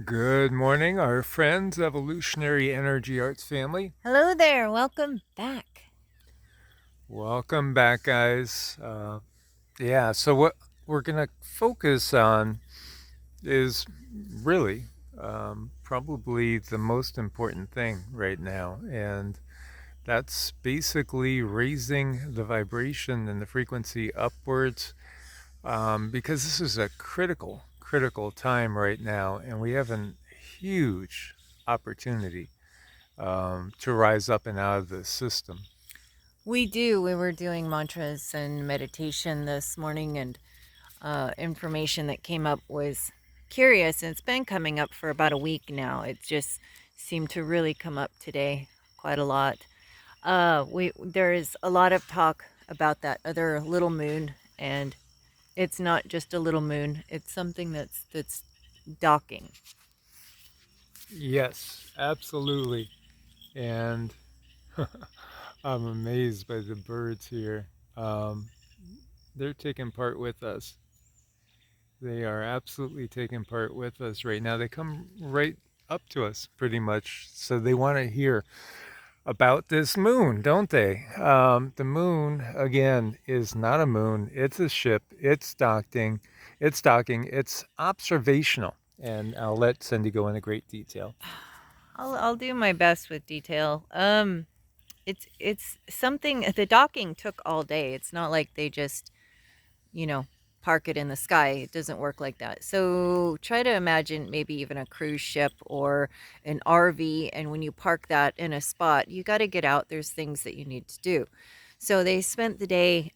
Good morning, our friends, Evolutionary Energy Arts family. Hello there, welcome back. Welcome back, guys. So what we're going to focus on is really probably the most important thing right now, and that's basically raising the vibration and the frequency upwards because this is a critical time right now, and we have a huge opportunity to rise up and out of this system. We were doing mantras and meditation this morning, and information that came up was curious, and it's been coming up for about a week now. It just seemed to really come up today quite a lot. There is a lot of talk about that other little moon, and it's not just a little moon, it's something that's docking. Yes, absolutely. And I'm amazed by the birds here. Um, they're taking part with us. They are absolutely taking part with us right now. They come right up to us pretty much. So they want to hear about this moon, don't they? The moon, again, is not a moon. It's a ship. It's observational. And I'll let Cindy go into great detail. I'll do my best with detail. It's something. The docking took all day. It's not like they just, you know, park it in the sky. It doesn't work like that. So try to imagine maybe even a cruise ship or an RV, and when you park that in a spot, you got to get out. There's things that you need to do. So they spent the day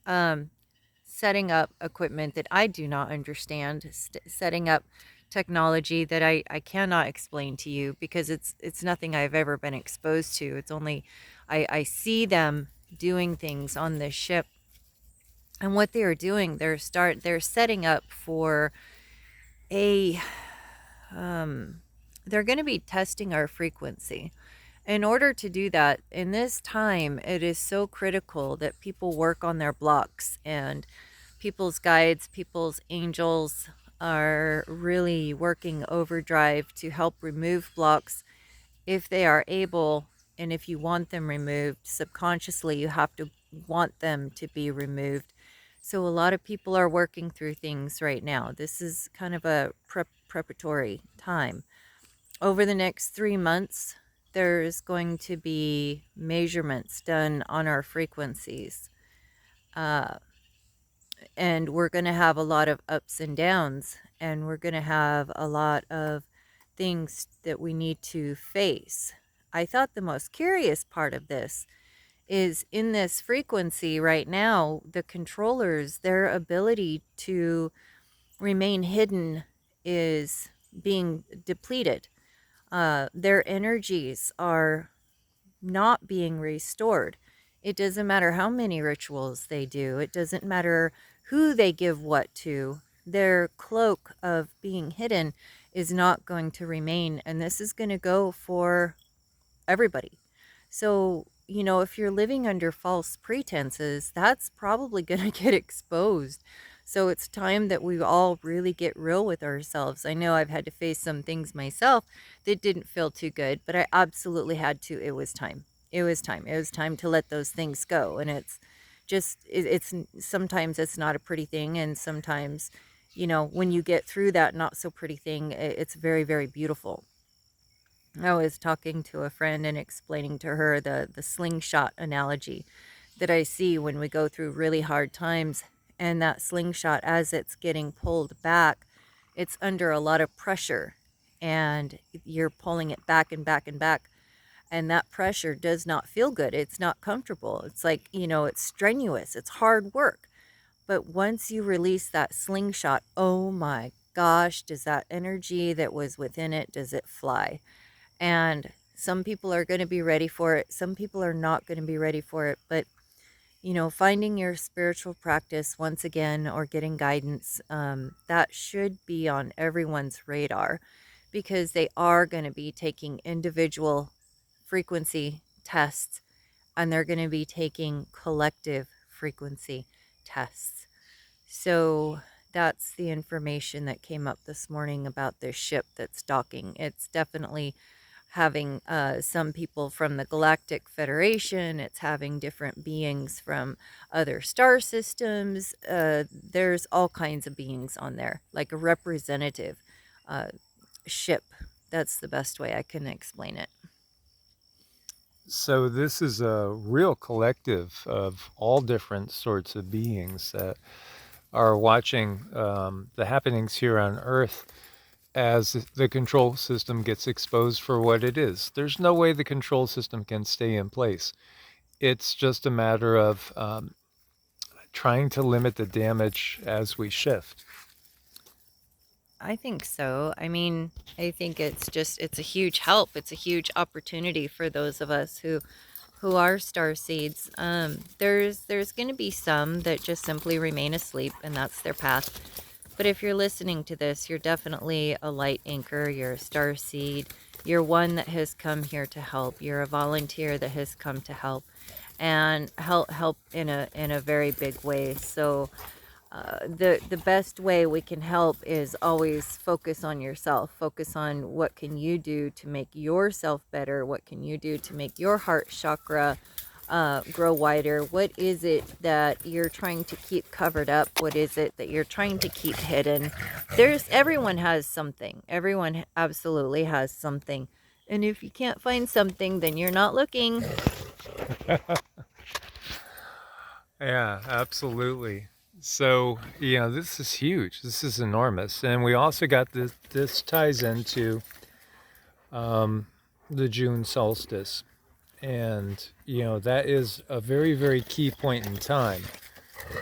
setting up equipment that I do not understand, setting up technology that I cannot explain to you because it's nothing I've ever been exposed to. It's only I see them doing things on this ship, and what they are doing, they're setting up for a they're going to be testing our frequency. In order to do that, in this time, it is so critical that people work on their blocks, and people's guides, people's angels are really working overdrive to help remove blocks if they are able. And if you want them removed subconsciously, you have to want them to be removed. So a lot of people are working through things right now. This is kind of a preparatory time. Over the next 3 months, there's going to be measurements done on our frequencies. Uh, and we're going to have a lot of ups and downs, and we're going to have a lot of things that we need to face. I thought the most curious part of this is in this frequency right now, the controllers, their ability to remain hidden is being depleted. Their energies are not being restored. It doesn't matter how many rituals they do, it doesn't matter who they give what to. Their cloak of being hidden is not going to remain, and this is going to go for everybody. So, if you're living under false pretenses, that's probably going to get exposed. So it's time that we all really get real with ourselves. I know I've had to face some things myself that didn't feel too good, but I absolutely had to. It was time. It was time. It was time to let those things go. And it's just, it's sometimes it's not a pretty thing. And sometimes, when you get through that not so pretty thing, it's very, very beautiful. I was talking to a friend and explaining to her the slingshot analogy that I see when we go through really hard times. And that slingshot, as it's getting pulled back, it's under a lot of pressure, and you're pulling it back and back and back. And that pressure does not feel good. It's not comfortable. It's like, it's strenuous, it's hard work. But once you release that slingshot, oh my gosh, does that energy that was within it, does it fly? And some people are going to be ready for it. Some people are not going to be ready for it. But, finding your spiritual practice once again or getting guidance, that should be on everyone's radar, because they are going to be taking individual frequency tests, and they're going to be taking collective frequency tests. So that's the information that came up this morning about this ship that's docking. It's definitely having some people from the Galactic Federation. It's having different beings from other star systems. There's all kinds of beings on there, like a representative uh, ship. That's the best way I can explain it. So this is a real collective of all different sorts of beings that are watching the happenings here on Earth as the control system gets exposed for what it is. There's no way the control system can stay in place. It's just a matter of trying to limit the damage as we shift. I think so. I mean, I think it's a huge help. It's a huge opportunity for those of us who are star seeds. There's going to be some that just simply remain asleep, and that's their path. But if you're listening to this, you're definitely a light anchor. You're a star seed. You're one that has come here to help. You're a volunteer that has come to help, and help in a very big way. So the best way we can help is always focus on yourself. Focus on what can you do to make yourself better. What can you do to make your heart chakra grow wider? What is it that you're trying to keep covered up? What is it that you're trying to keep hidden? Everyone has something. Everyone absolutely has something. And if you can't find something, then you're not looking. Yeah, absolutely. So, this is huge. This is enormous. And we also got this ties into the June solstice. And, that is a very, very key point in time,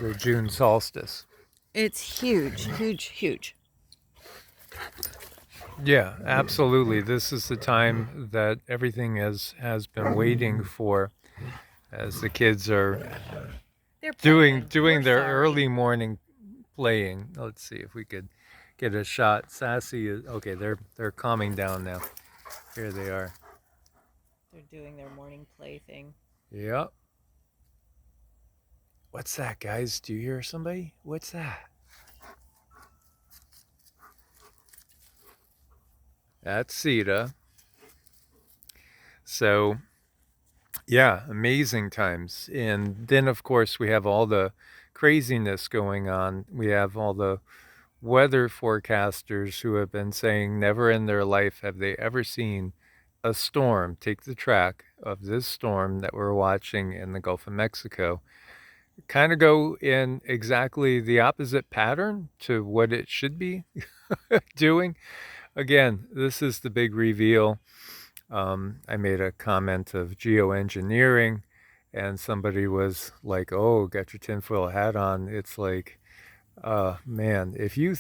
the June solstice. It's huge, huge, huge. Yeah, absolutely. This is the time that everything has been waiting for as the kids are They're doing playing. doing We're their sorry. early morning playing. Let's see if we could get a shot. Sassy is okay. They're calming down now. Here they are. They're doing their morning play thing. Yep. What's that, guys? Do you hear somebody? What's that? That's Sita. So yeah, amazing times. And then of course we have all the craziness going on. We have all the weather forecasters who have been saying never in their life have they ever seen a storm take the track of this storm that we're watching in the Gulf of Mexico, kind of go in exactly the opposite pattern to what it should be doing. Again, this is the big reveal. I made a comment of geoengineering, and somebody was like, oh, got your tinfoil hat on. It's like, man, if you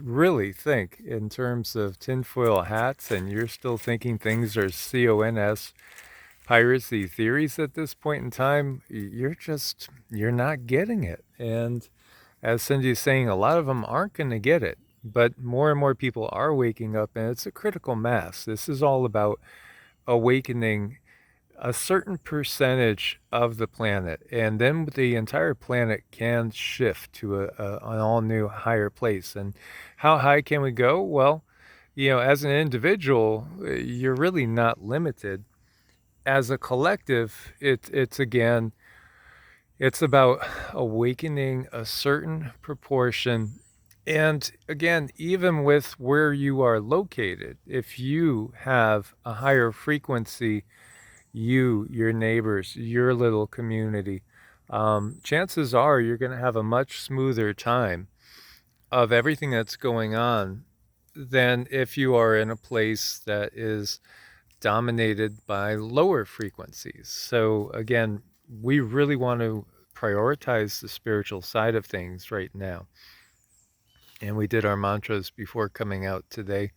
really think in terms of tinfoil hats and you're still thinking things are CONS piracy theories at this point in time, you're not getting it. And as Cindy's saying, a lot of them aren't going to get it. But more and more people are waking up, and it's a critical mass. This is all about awakening a certain percentage of the planet, and then the entire planet can shift to an all new higher place. And how high can we go? Well, as an individual, you're really not limited. As a collective, it's again, it's about awakening a certain proportion. And again, even with where you are located, if you have a higher frequency, your neighbors, your little community, chances are you're going to have a much smoother time of everything that's going on than if you are in a place that is dominated by lower frequencies. So, again, we really want to prioritize the spiritual side of things right now. And we did our mantras before coming out today.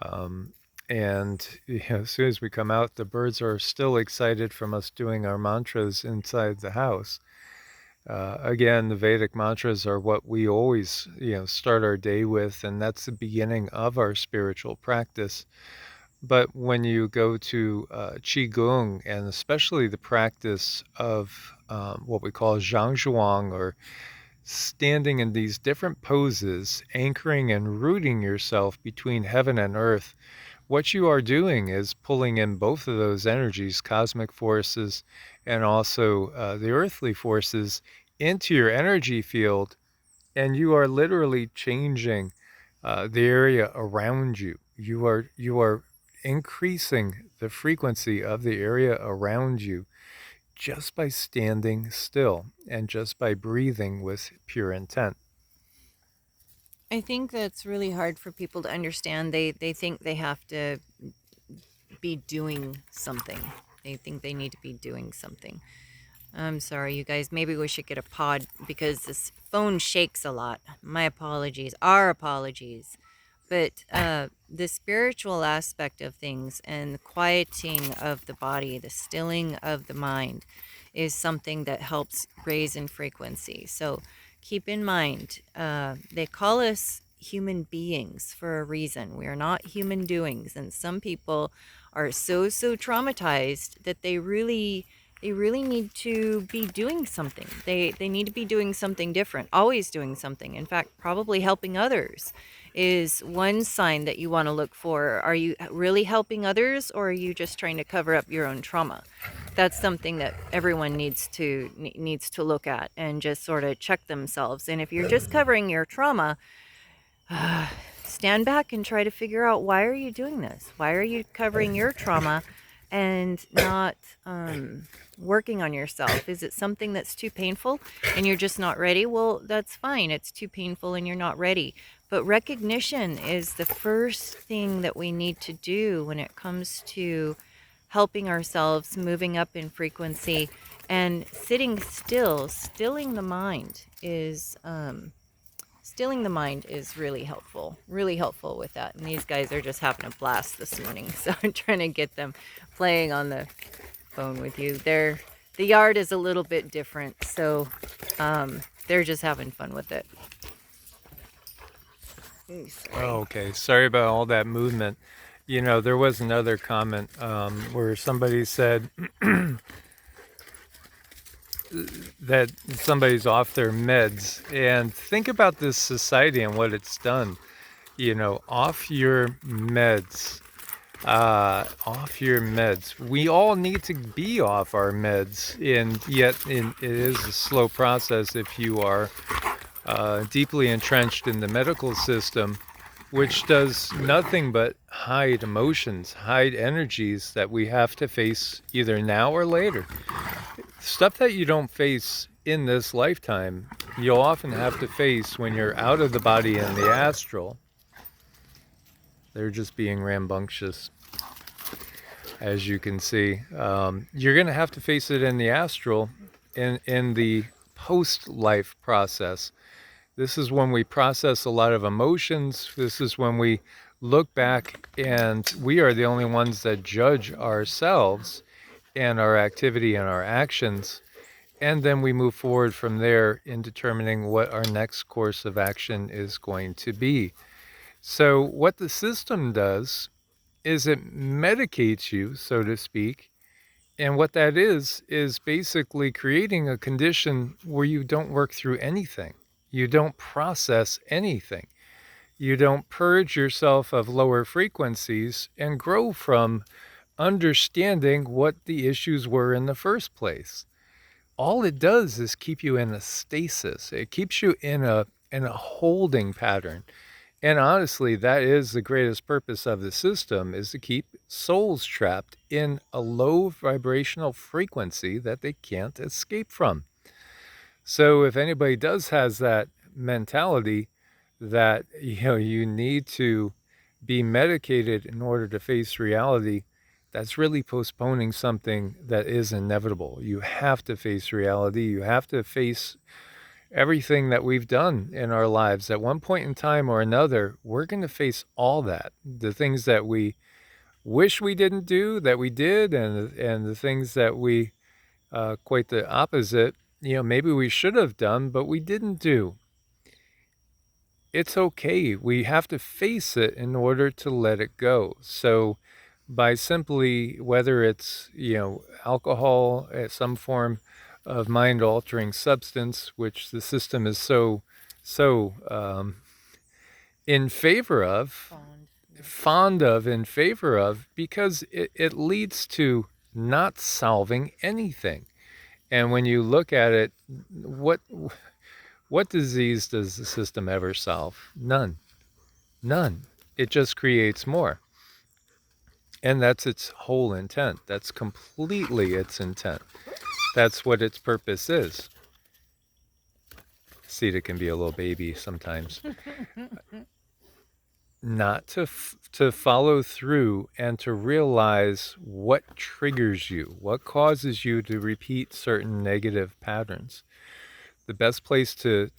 Um, and as soon as we come out, the birds are still excited from us doing our mantras inside the house. Again, the Vedic mantras are what we always, start our day with, and that's the beginning of our spiritual practice. But when you go to Qigong, and especially the practice of what we call Zhangzhuang or standing in these different poses, anchoring and rooting yourself between heaven and earth, what you are doing is pulling in both of those energies, cosmic forces and also the earthly forces, into your energy field, and you are literally changing the area around you. You are increasing the frequency of the area around you just by standing still and just by breathing with pure intent. I think that's really hard for people to understand. They think they have to be doing something. They think they need to be doing something. I'm sorry, you guys. Maybe we should get a pod because this phone shakes a lot. My apologies. Our apologies. But the spiritual aspect of things and the quieting of the body, the stilling of the mind, is something that helps raise in frequency. So keep in mind, they call us human beings for a reason. We are not human doings. And some people are so traumatized that they really need to be doing something. They need to be doing something different, always doing something. In fact, probably helping others is one sign that you want to look for. Are you really helping others, or are you just trying to cover up your own trauma? That's something that everyone needs to look at and just sort of check themselves. And if you're just covering your trauma, stand back and try to figure out, why are you doing this? Why are you covering your trauma and not working on yourself? Is it something that's too painful and you're just not ready? Well, that's fine. It's too painful and you're not ready. But recognition is the first thing that we need to do when it comes to helping ourselves, moving up in frequency, and sitting still. Stilling the mind is really helpful with that. And these guys are just having a blast this morning. So I'm trying to get them playing on the phone with you. The yard is a little bit different. So they're just having fun with it. Sorry. Oh, okay. Sorry about all that movement. You know, there was another comment where somebody said that somebody's off their meds. And think about this society and what it's done. You know, off your meds. Off your meds. We all need to be off our meds, and yet it is a slow process if you are deeply entrenched in the medical system, which does nothing but hide emotions, hide energies that we have to face either now or later. Stuff that you don't face in this lifetime, you'll often have to face when you're out of the body in the astral. They're just being rambunctious, as you can see. You're going to have to face it in the astral, in the post-life process. This is when we process a lot of emotions. This is when we look back, and we are the only ones that judge ourselves and our activity and our actions. And then we move forward from there in determining what our next course of action is going to be. So what the system does is it medicates you, so to speak. And what that is basically creating a condition where you don't work through anything. You don't process anything. You don't purge yourself of lower frequencies and grow from understanding what the issues were in the first place. All it does is keep you in a stasis. It keeps you in a holding pattern. And honestly, that is the greatest purpose of the system, is to keep souls trapped in a low vibrational frequency that they can't escape from. So if anybody has that mentality that, you know, you need to be medicated in order to face reality, that's really postponing something that is inevitable. You have to face reality. You have to face everything that we've done in our lives. At one point in time or another, we're going to face all that. The things that we wish we didn't do, that we did, and the things that we, quite the opposite, you know, maybe we should have done, but we didn't do. It's okay. We have to face it in order to let it go. So by simply, whether it's, you know, alcohol, some form of mind-altering substance, which the system is so in favor of, fond of, in favor of, because it leads to not solving anything. And when you look at it, what disease does the system ever solve? None. None. It just creates more. And that's its whole intent. That's completely its intent. That's what its purpose is. Sita can be a little baby sometimes. Not to follow through and to realize what triggers you, what causes you to repeat certain negative patterns. The best place to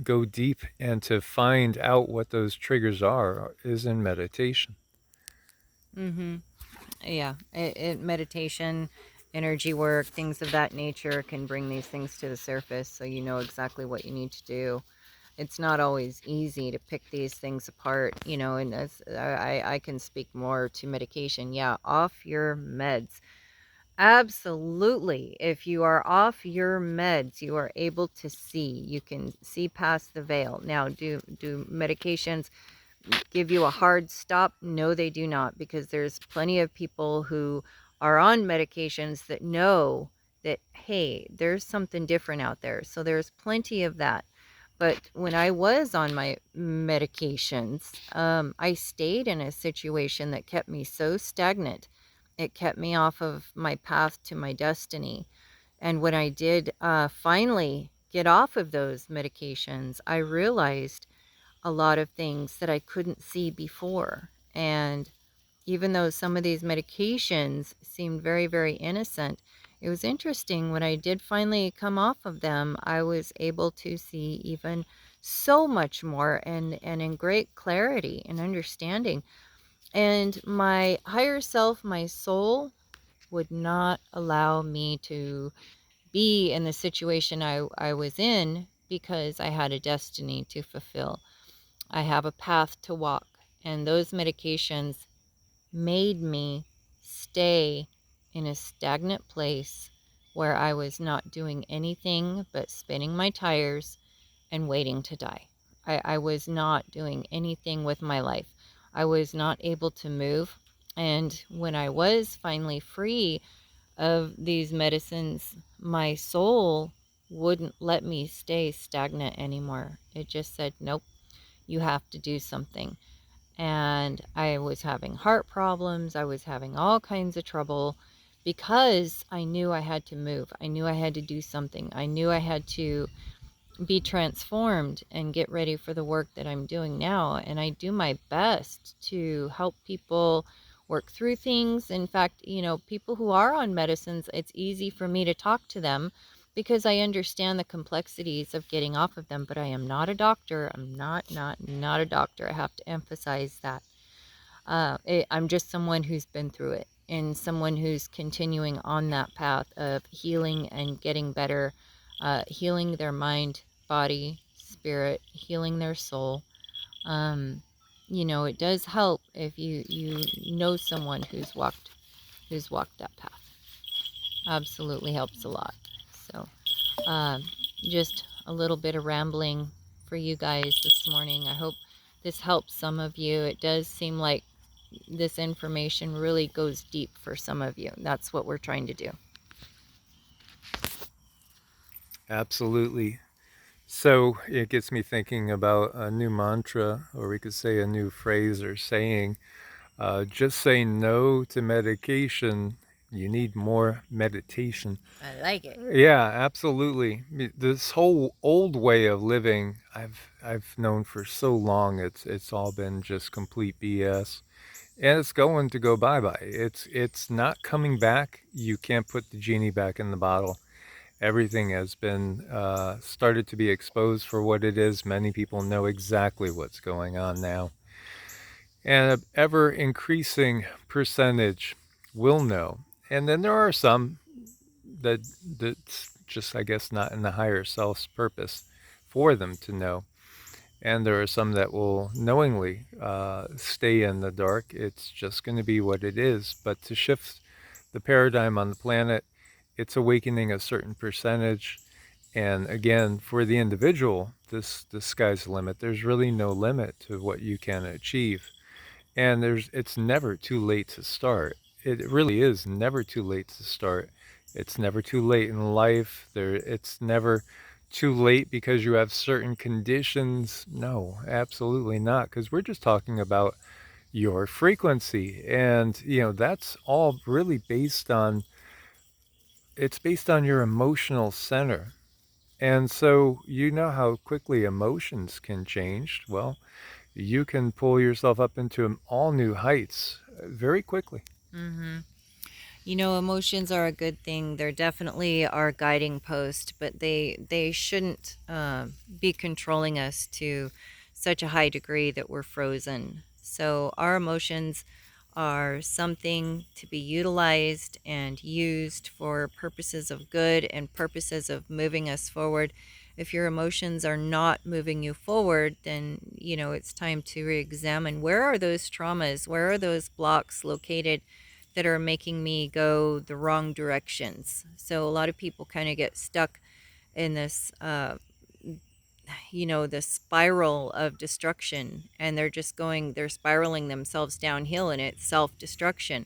go deep and to find out what those triggers are is in meditation. Mm-hmm. Yeah, meditation, energy work, things of that nature can bring these things to the surface, so you know exactly what you need to do. It's not always easy to pick these things apart, and as I can speak more to medication. Yeah, off your meds. Absolutely. If you are off your meds, you are able to see. You can see past the veil. Now, do medications give you a hard stop? No, they do not, because there's plenty of people who are on medications that know that, hey, there's something different out there. So there's plenty of that. But when I was on my medications, I stayed in a situation that kept me so stagnant. It kept me off of my path to my destiny. And when I did finally get off of those medications, I realized a lot of things that I couldn't see before. And even though some of these medications seemed very, very innocent, it was interesting when I did finally come off of them, I was able to see even so much more and in great clarity and understanding. And my higher self, my soul, would not allow me to be in the situation I was in because I had a destiny to fulfill. I have a path to walk, and those medications made me stay in a stagnant place where I was not doing anything but spinning my tires and waiting to die. I was not doing anything with my life. I was not able to move. And when I was finally free of these medicines, my soul wouldn't let me stay stagnant anymore. It just said, nope, you have to do something. And I was having heart problems. I was having all kinds of trouble because I knew I had to move. I knew I had to do something. I knew I had to be transformed and get ready for the work that I'm doing now. And I do my best to help people work through things. In fact, people who are on medicines, it's easy for me to talk to them because I understand the complexities of getting off of them, but I am not a doctor. I'm not a doctor. I have to emphasize that. I'm just someone who's been through it and someone who's continuing on that path of healing and getting better, healing their mind, body, spirit, healing their soul. It does help if you know someone who's walked that path. Absolutely helps a lot. So, just a little bit of rambling for you guys this morning. I hope this helps some of you. It does seem like this information really goes deep for some of you. That's what we're trying to do. Absolutely. So it gets me thinking about a new mantra, or we could say a new phrase or saying. Just say no to medication. You need more meditation. I like it. Yeah, absolutely. This whole old way of living, I've known for so long. It's all been just complete BS, and it's going to go bye-bye. It's not coming back. You can't put the genie back in the bottle. Everything has been started to be exposed for what it is. Many people know exactly what's going on now, and an ever increasing percentage will know. And then there are some that's just, I guess, not in the higher self's purpose for them to know. And there are some that will knowingly stay in the dark. It's just going to be what it is. But to shift the paradigm on the planet it's awakening a certain percentage. And again, for the individual, the sky's the limit. There's really no limit to what you can achieve. And it's never too late to start. It really is never too late to start. It's never too late in life. It's never too late because you have certain conditions. No, absolutely not. Because we're just talking about your frequency. And, that's all really based on your emotional center. And so, how quickly emotions can change. Well, you can pull yourself up into all new heights very quickly. Mm-hmm. Emotions are a good thing. They're definitely our guiding post, but they shouldn't be controlling us to such a high degree that we're frozen. So our emotions are something to be utilized and used for purposes of good and purposes of moving us forward. If your emotions are not moving you forward, then it's time to re-examine, where are those traumas, where are those blocks located that are making me go the wrong directions. So a lot of people kind of get stuck in this the spiral of destruction, and they're spiraling themselves downhill, and it's self-destruction.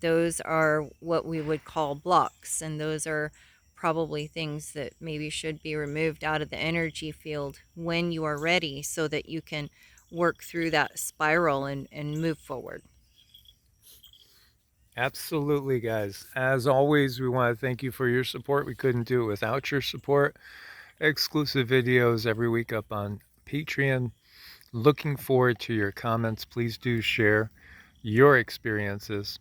Those are what we would call blocks, and those are probably things that maybe should be removed out of the energy field when you are ready, so that you can work through that spiral and move forward. Absolutely, guys. As always, we want to thank you for your support. We couldn't do it without your support. Exclusive videos every week up on Patreon. Looking forward to your comments. Please do share your experiences.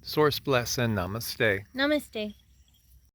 Source bless and namaste. Namaste.